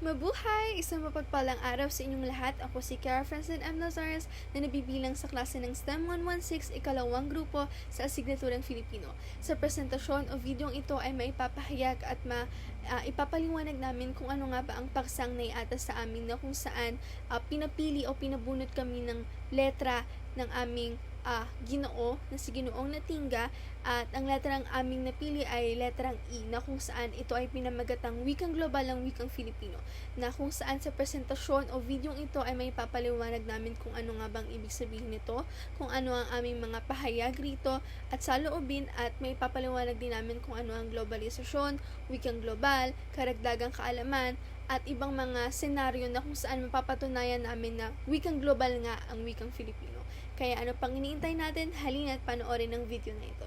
Mabuhay! Isang mapagpalang araw sa inyong lahat. Ako si Kiara Francine M. Nazares na nabibilang sa klase ng STEM 116 ikalawang grupo sa asignaturang Filipino. Sa presentasyon o videong ito ay maipapahayag at ipapaliwanag namin kung ano nga ba ang paksang na iatas sa amin na kung saan pinapili o pinabunot kami ng letra ng aming Ginoo na si Ginoong Natingga at ang letrang aming napili ay letrang E na kung saan ito ay pinamagatang wikang global ng wikang Filipino na kung saan sa presentasyon o videong ito ay may papaliwanag namin kung ano nga bang ibig sabihin nito, kung ano ang aming mga pahayag rito at saloobin at may papaliwanag din namin kung ano ang globalisasyon, wikang global, karagdagang kaalaman at ibang mga senaryo na kung saan mapapatunayan namin na wikang global nga ang wikang Filipino. Kaya ano pang iniintay natin, halina't panoorin ang video na ito.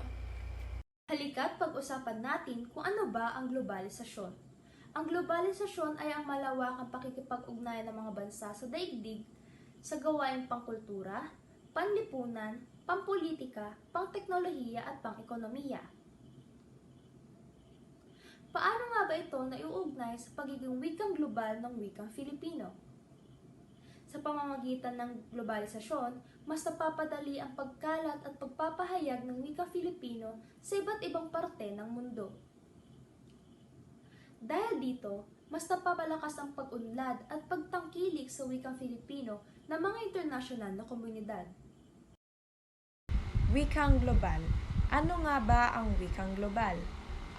Halika't pag-usapan natin kung ano ba ang globalisasyon. Ang globalisasyon ay ang malawakang pakikipag-ugnayan ng mga bansa sa daigdig sa gawaing pangkultura, panlipunan, pampolitika, pangteknolohiya at pangekonomiya. Paano nga ba ito naiuugnay sa pagiging wikang global ng wikang Filipino? Sa pamamagitan ng globalisasyon, mas napapadali ang pagkalat at pagpapahayag ng wikang Filipino sa iba't ibang parte ng mundo. Dahil dito, mas napapalakas ang pag-unlad at pagtangkilik sa wikang Filipino ng mga internasyonal na komunidad. Wikang global. Ano nga ba ang wikang global?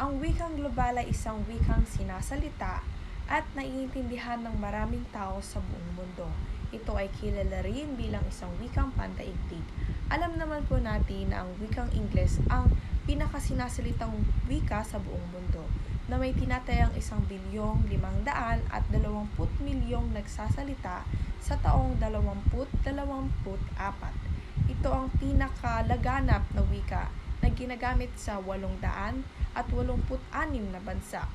Ang wikang global ay isang wikang sinasalita at naiintindihan ng maraming tao sa buong mundo. Ito ay kilala rin bilang isang wikang pandaigdig. Alam naman po natin na ang wikang Ingles ang pinakasinasalitang wika sa buong mundo na may tinatayang 1,520,000,000 nagsasalita sa taong 2024. Ito ang pinakalaganap na wika na ginagamit sa 886 na bansa.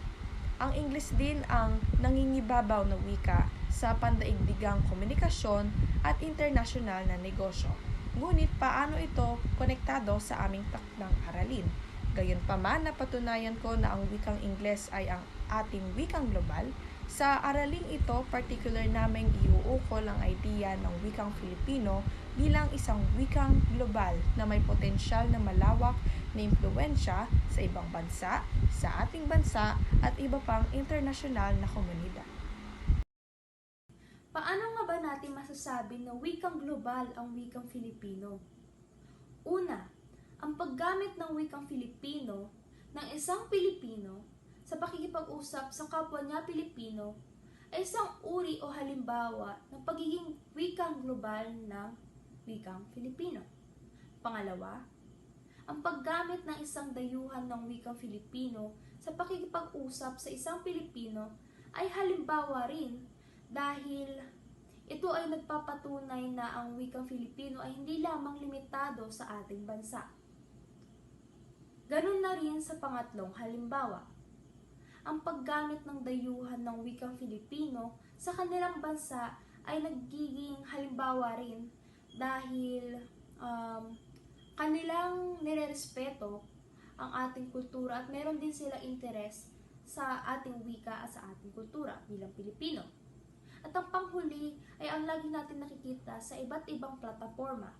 Ang Ingles din ang nangingibabaw na wika sa pandaigdigang komunikasyon at internasyonal na negosyo. Ngunit paano ito konektado sa aming takdang aralin? Gayunpaman, napatunayan ko na ang wikang Ingles ay ang ating wikang global. Sa araling ito, particular naming iuukol ang idea ng wikang Filipino bilang isang wikang global na may potensyal na malawak na impluwensya sa ibang bansa, sa ating bansa at iba pang internasyonal na komunidad. Paano nga ba natin masasabi na wikang global ang wikang Filipino? Una, ang paggamit ng wikang Filipino ng isang Pilipino sa pakikipag-usap sa kapwa niya Pilipino ay isang uri o halimbawa ng pagiging wikang global ng wikang Filipino. Pangalawa, ang paggamit ng isang dayuhan ng wikang Filipino sa pakikipag-usap sa isang Pilipino ay halimbawa rin dahil ito ay nagpapatunay na ang wikang Filipino ay hindi lamang limitado sa ating bansa. Ganun na rin sa pangatlong halimbawa. Ang paggamit ng dayuhan ng wikang Filipino sa kanilang bansa ay nagiging halimbawa rin dahil kanilang nirerespeto ang ating kultura at meron din sila interes sa ating wika at sa ating kultura bilang Pilipino. At ang panghuli ay ang lagi natin nakikita sa iba't ibang plataforma,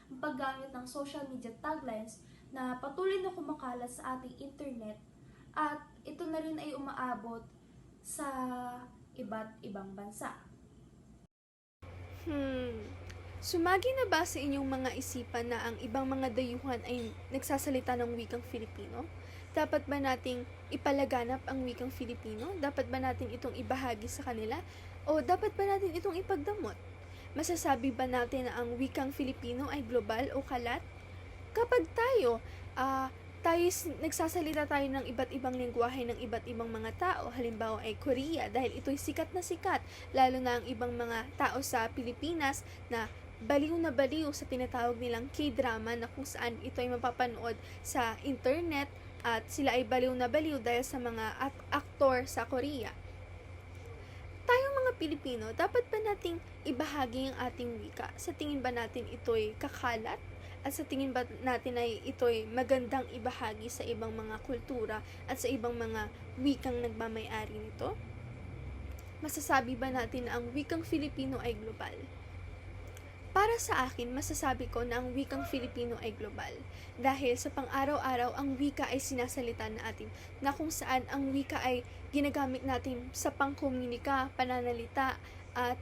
ang paggamit ng social media taglines na patuloy na kumakalat sa ating internet at ito na rin ay umaabot sa iba't ibang bansa. Sumagi na ba sa inyong mga isipan na ang ibang mga dayuhan ay nagsasalita ng wikang Filipino? Dapat ba nating ipalaganap ang wikang Filipino? Dapat ba natin itong ibahagi sa kanila? O dapat ba natin itong ipagdamot? Masasabi ba natin na ang wikang Filipino ay global o kalat? Kapag nagsasalita tayo ng iba't ibang lengguwahe ng iba't ibang mga tao, halimbawa ay Korea, dahil ito'y sikat na sikat, lalo na ang ibang mga tao sa Pilipinas na baliw sa tinatawag nilang K-drama na kung saan ito ay mapapanood sa internet at sila ay baliw dahil sa mga aktor sa Korea. Tayong mga Pilipino, dapat ba nating ibahagi ang ating wika? Sa tingin ba natin ito'y kakalat? At sa tingin ba natin ay ito'y magandang ibahagi sa ibang mga kultura at sa ibang mga wikang nagmamay-ari nito? Masasabi ba natin na ang wikang Filipino ay global? Para sa akin, masasabi ko na ang wikang Filipino ay global. Dahil sa pang-araw-araw, ang wika ay sinasalita natin, na kung saan ang wika ay ginagamit natin sa pangkomunika, pananalita, at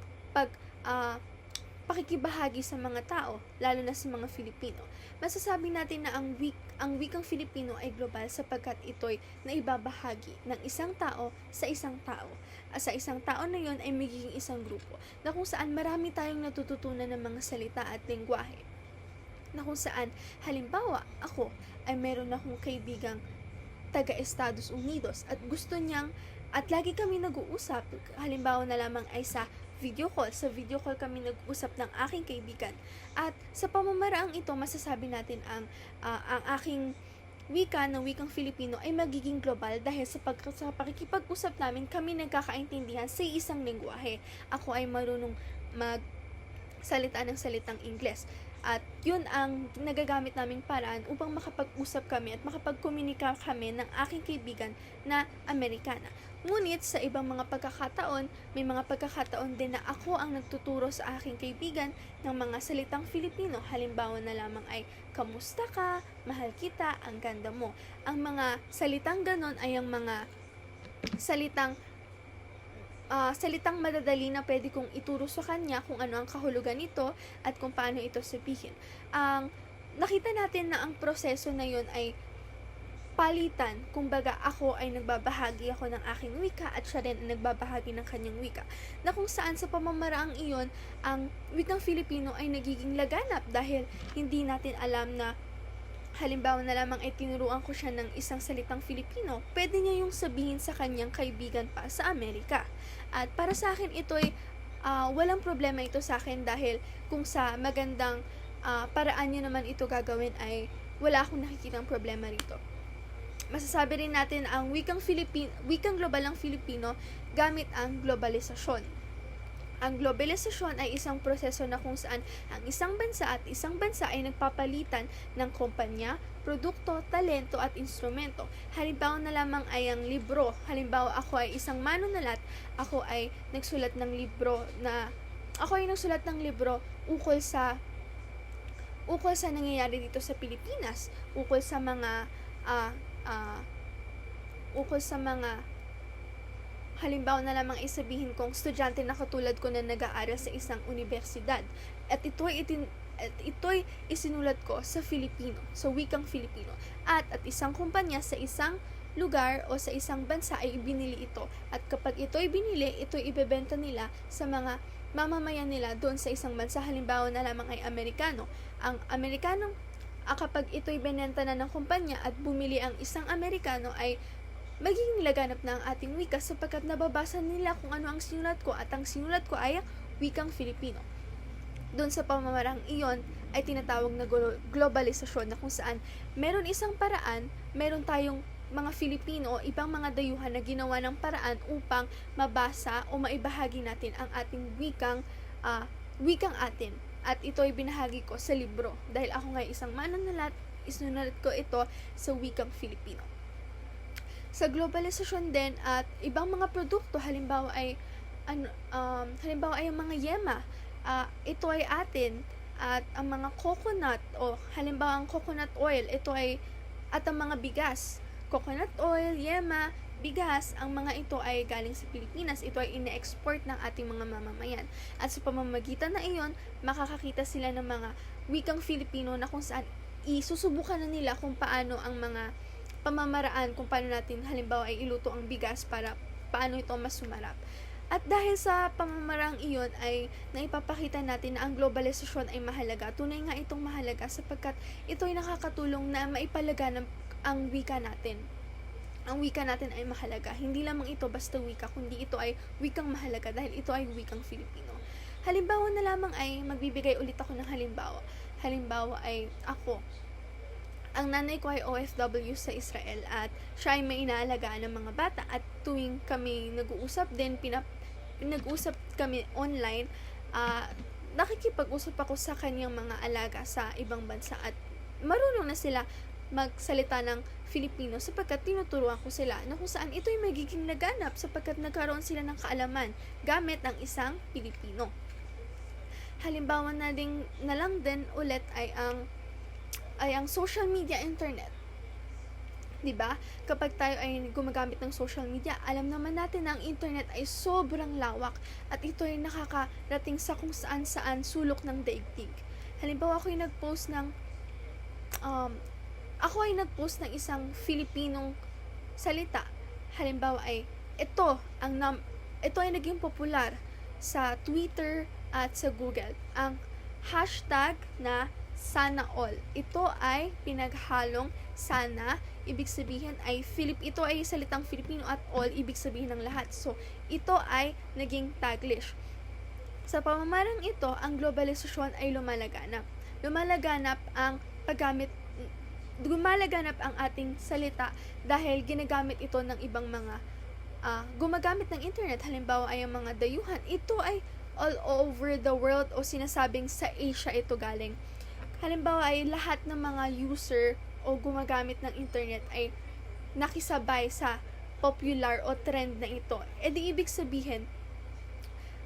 pakikibahagi sa mga tao, lalo na sa mga Filipino. Masasabi natin na ang wikang Filipino ay global sapagkat ito'y naibabahagi ng isang tao sa isang tao. Sa isang tao na yon ay magiging isang grupo, na kung saan marami tayong natututunan ng mga salita at lengguwahe. Na kung saan, halimbawa, ako ay meron akong kaibigang taga Estados Unidos at gusto niyang, at lagi kami nag-uusap, halimbawa na lamang ay sa video call kami nag-usap ng aking kaibigan. At sa pamamaraang ito, masasabi natin ang aking wika ng wikang Filipino ay magiging global dahil sa pakikipag-usap namin, kami nagkakaintindihan sa isang lengguwahe. Ako ay marunong magsalita ng salitang Ingles. At yun ang nagagamit naming paraan upang makapag-usap kami at makapag-komunika kami ng aking kaibigan na Amerikana. Ngunit sa ibang mga pagkakataon, may mga pagkakataon din na ako ang nagtuturo sa aking kaibigan ng mga salitang Filipino. Halimbawa na lamang ay, kamusta ka, mahal kita, ang ganda mo. Ang mga salitang ganon ay ang mga salitang madadali na pwede kong ituro sa kanya kung ano ang kahulugan nito at kung paano ito sabihin. Nakita natin na ang proseso na yun ay palitan, kumbaga ako ay nagbabahagi ako ng aking wika at siya rin ay nagbabahagi ng kanyang wika. Na kung saan sa pamamaraang iyon, ang wikang Filipino ay nagiging laganap dahil hindi natin alam na halimbawa na lamang ay tinuruan ko siya ng isang salitang Filipino, pwede niya yung sabihin sa kanyang kaibigan pa sa Amerika. At para sa akin ito'y walang problema ito sa akin dahil kung sa magandang paraan niya naman ito gagawin ay wala akong nakikitang problema rito. Masasabi rin natin ang wikang global ng Filipino gamit ang globalisasyon. Ang globalisasyon ay isang proseso na kung saan ang isang bansa at isang bansa ay nagpapalitan ng kumpanya, produkto, talento at instrumento. Halimbawa na lamang ay ang libro. Halimbawa ako ay isang manunulat, ako ay nagsulat ng libro ukol sa nangyayari dito sa Pilipinas, ukol sa mga halimbawa na lamang isabihin kong estudyante na katulad ko na nag-aaral sa isang universidad. At ito'y isinulat ko sa Filipino, sa wikang Filipino. At isang kumpanya sa isang lugar o sa isang bansa ay ibinili ito. At kapag ito'y binili, ito'y ibebenta nila sa mga mamamayan nila doon sa isang bansa. Halimbawa na lamang ay Amerikano. Ang Amerikanong kapag ito'y binenta na ng kumpanya at bumili ang isang Amerikano ay magiging laganap na ang ating wika sapagkat nababasa nila kung ano ang sinulat ko at ang sinulat ko ay wikang Filipino. Doon sa pamamarang iyon ay tinatawag na globalisasyon na kung saan meron isang paraan, meron tayong mga Filipino o ibang mga dayuhan na ginawa ng paraan upang mabasa o maibahagi natin ang ating wikang atin. At ito ay binahagi ko sa libro. Dahil ako nga isang manunulat, isinulat ko ito sa wikang Filipino. Sa globalisasyon din at ibang mga produkto, halimbawa ay ang mga yema, ito ay atin. At ang mga coconut o halimbawa ang coconut oil, ito ay at ang mga bigas, coconut oil, yema, bigas, ang mga ito ay galing sa Pilipinas. Ito ay ine-export ng ating mga mamamayan. At sa pamamagitan na iyon, makakakita sila ng mga wikang Filipino na kung saan isusubukan na nila kung paano ang mga pamamaraan, kung paano natin halimbawa ay iluto ang bigas para paano ito mas sumarap. At dahil sa pamamarang iyon ay naipapakita natin na ang globalisasyon ay mahalaga. Tunay nga itong mahalaga sapagkat ito ay nakakatulong na maipalaganap ang wika natin. Ang wika natin ay mahalaga. Hindi lamang ito basta wika, kundi ito ay wikang mahalaga dahil ito ay wikang Filipino. Halimbawa na lamang ay magbibigay ulit ako ng halimbawa. Halimbawa ay ako. Ang nanay ko ay OFW sa Israel at siya ay may inaalagaan ng mga bata at tuwing kami nag-uusap din, nag-usap kami online, nakikipag-usap ako sa kanyang mga alaga sa ibang bansa at marunong na sila magsalita ng Filipino sapagkat tinuturuan ko sila na kung saan ito'y magiging laganap sapagkat nagkaroon sila ng kaalaman gamit ang isang Pilipino. Halimbawa na lang din ulit ay ang social media, internet. 'Di ba? Kapag tayo ay gumagamit ng social media, alam naman natin na ang internet ay sobrang lawak at ito ay nakakarating sa kung saan-saan sulok ng daigdig. Halimbawa, ako ay nagpost ng isang Filipinong salita. Halimbawa ay ito ay naging popular sa Twitter at sa Google. Ang hashtag na sana all. Ito ay pinaghalong sana, ibig sabihin ay ito ay salitang Filipino at all, ibig sabihin ng lahat. So, ito ay naging Taglish. Sa pamamarang ito, ang globalisasyon ay lumalaganap. Lumalaganap ang ating salita dahil ginagamit ito ng ibang mga gumagamit ng internet. Halimbawa ay ang mga dayuhan. Ito ay all over the world o sinasabing sa Asia ito galing. Halimbawa ay lahat ng mga user o gumagamit ng internet ay nakisabay sa popular o trend na ito. E di ibig sabihin,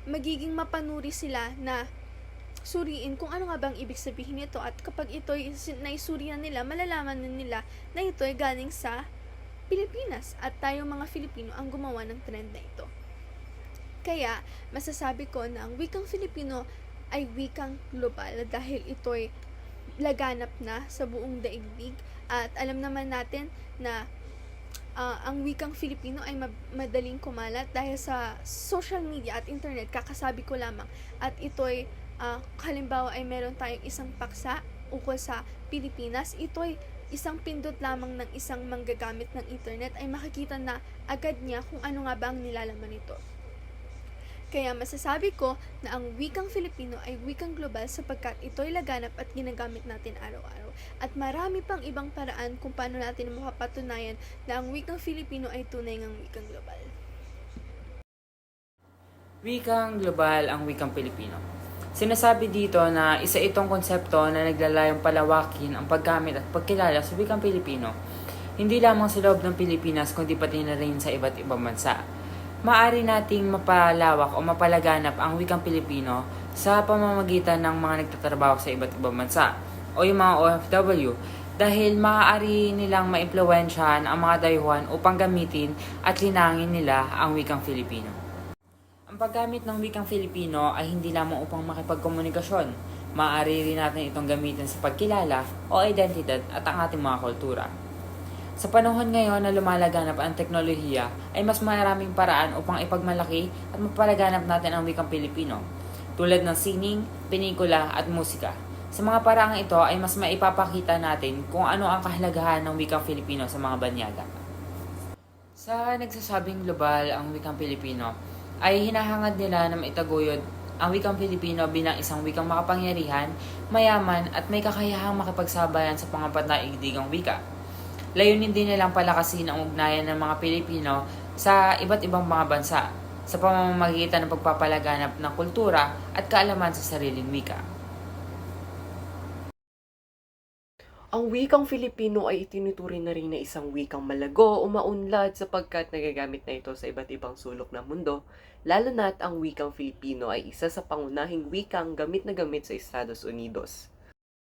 magiging mapanuri sila na suriin kung ano nga bang ibig sabihin nito, at kapag ito ay naisurian nila, malalaman nila na ito ay galing sa Pilipinas at tayong mga Filipino ang gumawa ng trend na ito. Kaya, masasabi ko na ang wikang Filipino ay wikang global dahil ito ay laganap na sa buong daigdig at alam naman natin na ang wikang Filipino ay madaling kumalat dahil sa social media at internet. Kakasabi ko lamang at ito ay halimbawa ay meron tayong isang paksa ukol sa Pilipinas, ito ay isang pindot lamang ng isang manggagamit ng internet ay makikita na agad niya kung ano nga ba ang nilalaman nito. Kaya masasabi ko na ang wikang Filipino ay wikang global sapagkat ito'y laganap at ginagamit natin araw-araw. At marami pang ibang paraan kung paano natin makapatunayan na ang wikang Filipino ay tunay ngang wikang global. Wikang global ang wikang Pilipino. Sinasabi dito na isa itong konsepto na naglalayong palawakin ang paggamit at pagkilala sa wikang Pilipino. Hindi lamang sa loob ng Pilipinas kundi pati na rin sa iba't ibang bansa. Maaari nating mapalawak o mapalaganap ang wikang Pilipino sa pamamagitan ng mga nagtatrabaho sa iba't ibang bansa o yung mga OFW dahil maaari nilang maimpluwensyahan ang mga dayuhan upang gamitin at linangin nila ang wikang Filipino. Ang paggamit ng wikang Filipino ay hindi lamang upang makipagkomunikasyon. Maaari rin natin itong gamitin sa pagkilala o identidad at ang ating mga kultura. Sa panahon ngayon na lumalaganap ang teknolohiya, ay mas maraming paraan upang ipagmalaki at mapalaganap natin ang wikang Pilipino, tulad ng sining, pelikula at musika. Sa mga paraang ito ay mas maipapakita natin kung ano ang kahalagahan ng wikang Filipino sa mga banyaga. Sa nagsasabing global ang wikang Pilipino, ay hinahangad nila na maitaguyod ang wikang Pilipino bilang isang wikang makapangyarihan, mayaman at may kakayahang makipagsabayan sa pangapatnaigdigang wika. Layunin din nilang palakasin ang ugnayan ng mga Pilipino sa iba't ibang mga bansa sa pamamagitan ng pagpapalaganap ng kultura at kaalaman sa sariling wika. Ang wikang Filipino ay itinuturing na rin na isang wikang malago o maunlad sapagkat nagagamit na ito sa iba't ibang sulok ng mundo, lalo na't ang wikang Filipino ay isa sa pangunahing wikang gamit na gamit sa Estados Unidos.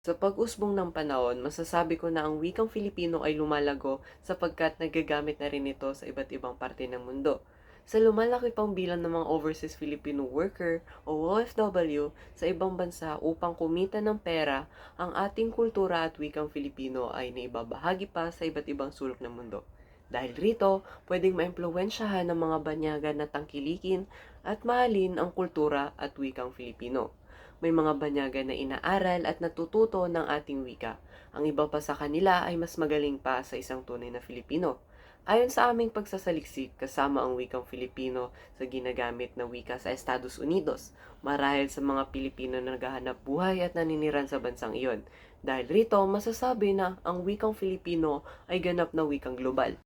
Sa pag-usbong ng panahon, masasabi ko na ang wikang Filipino ay lumalago sapagkat nagagamit na rin ito sa iba't ibang parte ng mundo. Sa lumalaki pang bilang ng mga overseas Filipino worker o OFW sa ibang bansa upang kumita ng pera, ang ating kultura at wikang Filipino ay naibabahagi pa sa iba't ibang sulok ng mundo. Dahil rito, pwedeng maimpluwensyahan ng mga banyaga na tangkilikin at mahalin ang kultura at wikang Filipino. May mga banyaga na inaaral at natututo ng ating wika. Ang iba pa sa kanila ay mas magaling pa sa isang tunay na Filipino. Ayon sa aming pagsasaliksik, kasama ang wikang Filipino sa ginagamit na wika sa Estados Unidos, marahil sa mga Pilipino na naghahanap buhay at naniniran sa bansang iyon. Dahil rito, masasabi na ang wikang Filipino ay ganap na wikang global.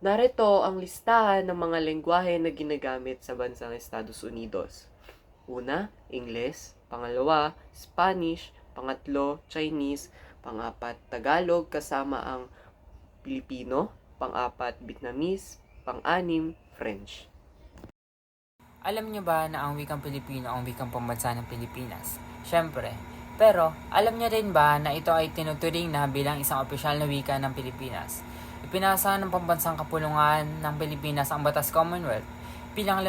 Narito ang listahan ng mga lengguwahe na ginagamit sa bansang Estados Unidos. Una, Ingles. Pangalawa, Spanish. Pangatlo, Chinese. Pangapat, Tagalog kasama ang Pilipino, pang-4, Vietnamese, pang-6, French. Alam niyo ba na ang wikang Pilipino ang wikang pambansa ng Pilipinas? Siyempre. Pero, alam niyo rin ba na ito ay tinuturing na bilang isang opisyal na wika ng Pilipinas? Ipinasa ng Pambansang Kapulungan ng Pilipinas ang Batas Commonwealth bilang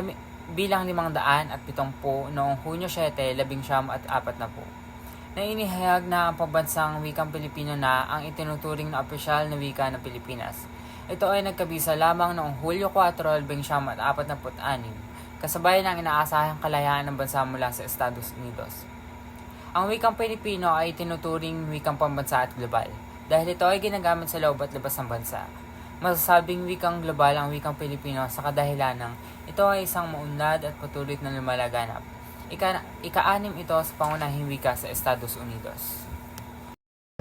570 noong Hunyo 7, 1940. Na inihayag na ang pambansang wikang Pilipino na ang itinuturing na opisyal na wika ng Pilipinas. Ito ay nagkabisa lamang noong Hulyo 4, 1946, kasabay ng inaasahang kalayaan ng bansa mula sa Estados Unidos. Ang wikang Pilipino ay tinuturing wikang pambansa at global dahil ito ay ginagamit sa loob at labas ng bansa. Masasabing wikang global ang wikang Pilipino sa kadahilan ng ito ay isang maunlad at patuloy na lumalaganap. Ika-6 ito sa pangunahing wika sa Estados Unidos.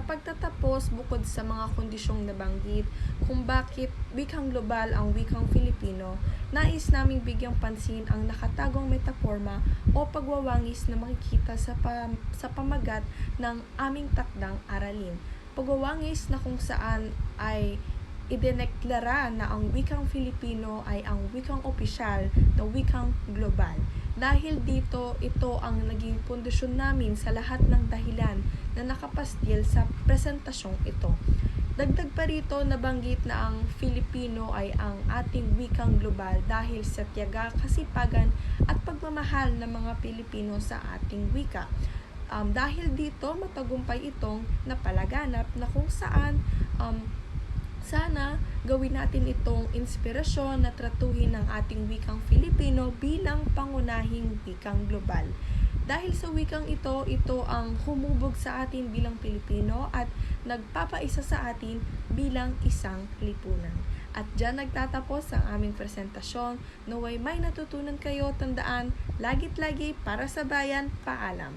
Pagtatapos, bukod sa mga kondisyong nabanggit kung bakit wikang global ang wikang Filipino, nais naming bigyang pansin ang nakatagong metaforma o pagwawangis na makikita sa pamagat ng aming takdang aralin. Pagwawangis na kung saan ay idineklara na ang wikang Filipino ay ang wikang opisyal na wikang global. Dahil dito, ito ang naging pundasyon namin sa lahat ng dahilan na nakapastil sa presentasyong ito. Dagdag pa rito, nabanggit na ang Filipino ay ang ating wikang global dahil sa tiyaga, kasipagan at pagmamahal ng mga Pilipino sa ating wika. Dahil dito, matagumpay itong napalaganap na kung saan sana gawin natin itong inspirasyon na tratuhin ng ating wikang Filipino bilang pangunahing wikang global. Dahil sa wikang ito ang humubog sa atin bilang Pilipino at nagpapaisa sa atin bilang isang lipunan. At dyan nagtatapos ang aming presentasyon. Naway may natutunan kayo, tandaan, lagit-lagi para sa bayan, paalam.